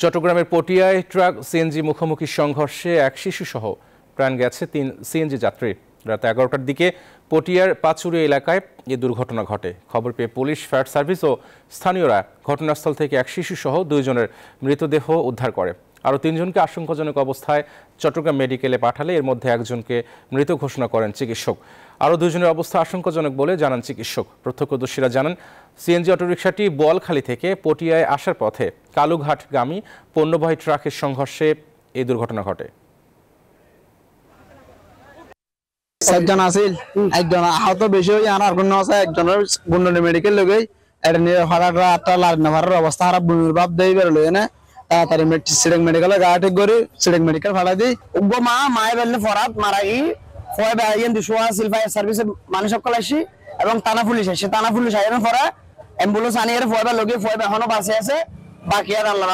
চট্টগ্রামের পটিয়ায় truck CNG মুখোমুখি সংঘর্ষে এক শিশুসহ প্রাণ গেছে ৩ সিএনজি যাত্রীর। রাত ১১টার দিকে পটিয়ার পাচুরিয়া এলাকায় এ দুর্ঘটনা ঘটে। খবর পেয়ে পুলিশ, ফায়ার সার্ভিস ও স্থানীয়রা ঘটনাস্থল থেকে এক শিশুসহ ২ জনের মৃতদেহ উদ্ধার করে। আরও ৩ জনকে আশঙ্কাজনক অবস্থায় চট্টগ্রাম মেডিকেলে পাঠালে এর মধ্যে একজনকে মৃত ঘোষণা করেন চিকিৎসক। আরও ২ জনের অবস্থা আশঙ্কাজনক বলে জানান চিকিৎসক। প্রত্যক্ষদর্শীরা জানান, সিএনজি অটোরিকশাটি বোয়ালখালী থেকে পটিয়ায় আসার পথে কালুঘাটগামী পণ্যবাহী ট্রাকের সংঘর্ষে এই দুর্ঘটনা ঘটে। 7 জন আছিল, একজন আহত বেশি হয়ে আর কোন আছে, একজনের গুন্ডনি মেডিকেল লগে এটা নিয়ে হঠাৎ আটটা লাল নাম্বারের অবস্থা খারাপ, বুমির ভাব দেই বেরোলো এনে তাড়াতাড়ি সিলেট মেডিকেলে গা ঠিক করে সিলেট মেডিকেল ফাড়াই দিই। উগ্র মায়ে বেললে ফরাত মারা গিয়ে ফয় বেড়াইয়েন দিশোয়া সিল ফায়ার সার্ভিসের মানুষ সকল আসি এবং থানা পুলিশ আসে। থানা পুলিশ আইনের পরে অ্যাম্বুলেন্স আনিয়ে ফয় লগে ফয় এখনো বাসে আছে, বাকি আর আল্লাহ।